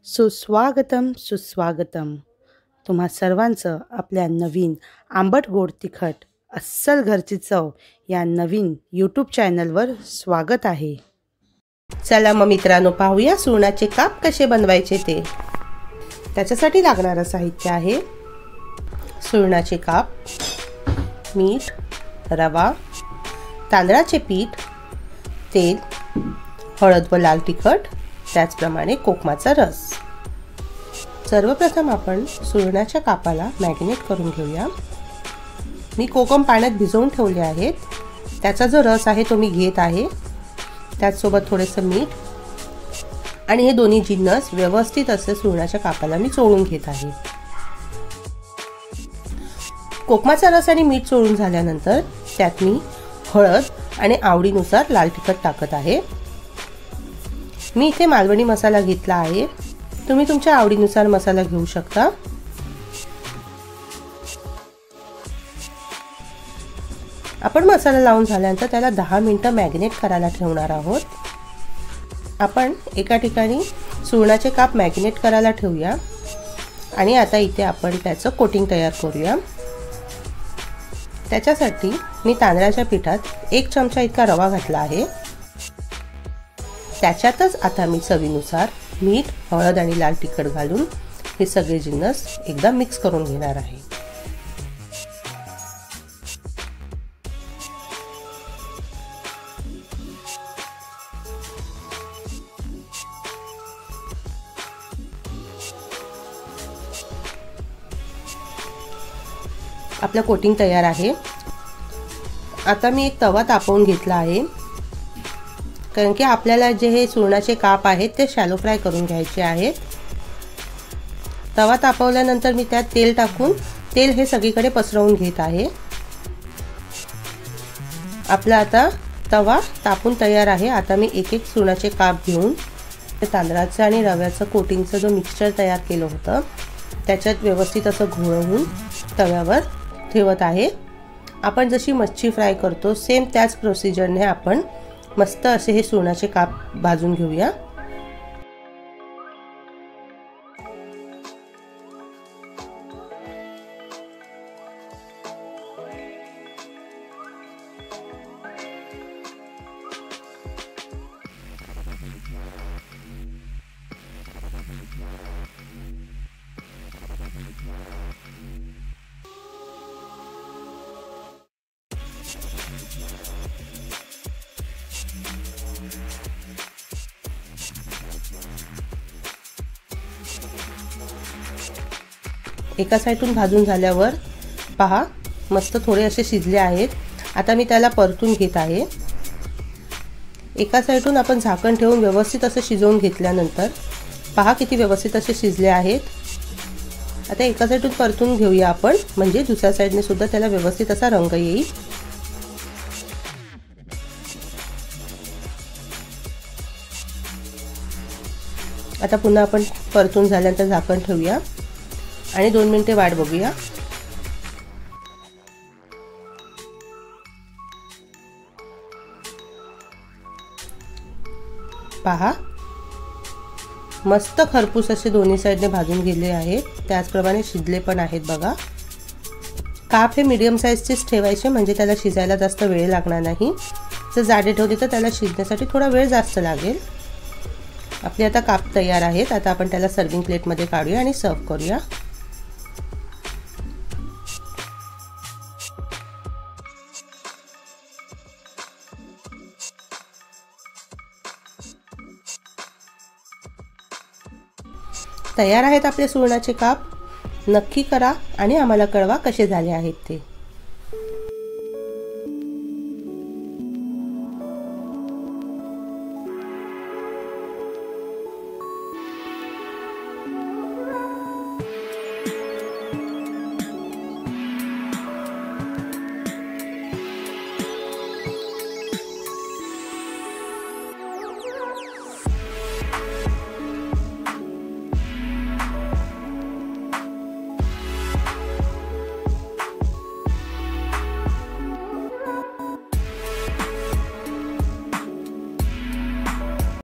सुस्वागतम सुस्वागतम. तुम्हा सर्वांचं आपल्या नवीन आंबट गोड तिखट अस्सल घरची चव या नवीन यूट्यूब चॅनलवर स्वागत आहे. चला मग मित्रांनो, पाहूया सुरणाचे काप कसे बनवायचे ते. त्याच्यासाठी लागणारं साहित्य आहे सुरणाचे काप, मीठ, रवा, तांदळाचे पीठ, तेल, हळद व लाल तिखट, त्याचप्रमाणे कोकमाचा रस. सर्वप्रथम आपण सुरणाच्या कापाला मॅरिनेट करून घेऊया. मी कोकम पाण्यात भिजवून ठेवले आहेत. त्याचा जो रस आहे तो मी घेत आहे. त्याचसोबत थोडेसे मीठ आणि हे दोन्ही जिन्नस व्यवस्थित असे सुरणाच्या कापाला मी चोळून घेत आहे. कोकमाचा रस आणि मीठ चोळून झाल्यानंतर त्यात मी हळद आणि आवडीनुसार लाल तिखट टाकत आहे. मी इथे मालवणी मसाला घेतला आहे. तुम्ही तुमच्या आवडीनुसार मसाला घेऊ शकता. आपण मसाला लावून झाल्यानंतर त्याला 10 मिनिटं मॅरिनेट करायला ठेवणार आहोत. आपण एका ठिकाणी सुरणाचे काप मॅरिनेट करायला ठेवूया आणि आता इथे आपण त्याचं कोटिंग तयार करूया. त्याच्यासाठी मी तांदळाच्या पिठात 1 चमचा इतका रवा घातला आहे. त्याच्यातच आता मी चवीनुसार मीठ, हळद आणि लाल तिखट घालून हे सगळे जिन्नस एकदा मिक्स करून घेणार आहे. आपलं कोटिंग तयार आहे. आता मी एक तवा तापवून घेतला आहे, कारण की आपल्याला जे हे सुरणाचे काप आहेत ते शॅलो फ्राय करून घ्यायचे आहेत. तवा तापवल्यानंतर मी त्यात तेल टाकून तेल हे सगळीकडे पसरवून घेत आहे. आपला आता तवा तापून तयार आहे. आता मी एक एक सुरणाचे काप घेऊन तांदळाचं आणि रव्याचं कोटिंगचं जो मिक्सचर तयार केलं होतं त्याच्यात व्यवस्थित असं घोळवून तव्यावर ठेवत आहे. आपण जशी मच्छी फ्राय करतो सेम त्याच प्रोसिजरने आपण मस्त असे हे सुरणाचे काप भाजून घेऊया. एका साईडून भाजून झाल्यावर पहा मस्त थोडे असे शिजले आहेत. आता मी त्याला परतून घेत आहे. एका साईडून आपण झाकण ठेवून व्यवस्थित असं शिजवून घेतल्यानंतर पहा किती व्यवस्थित असे शिजले आहेत. आता एका साईडून परतून घेऊया आपण, म्हणजे दुसऱ्या साईडने सुद्धा त्याला व्यवस्थित असा रंग येईल. आता पुन्हा आपण परतून झाल्यानंतर झाकण ठेवूया आणि 2 मिनिटे वाट बघूया. पहा मस्त खरपूस असे दोन्ही साईडने भाजून गेले आहेत. त्याचप्रमाणे शिजले पण आहेत बघा. काप हे मीडियम साईजचेच ठेवायचे, म्हणजे त्याला शिजायला जास्त वेळ लागणार नाही. जर जाडे ठेवले तर त्याला शिजण्यासाठी थोडा वेळ जास्त लागेल. आपले आता काप तयार आहेत. आता आपण त्याला सर्विंग प्लेटमध्ये काढूया आणि सर्व करूया. तयार आहेत आपले सुरणाचे काप. नक्की करा आणि आम्हाला कळवा कसे झाले आहेत ते.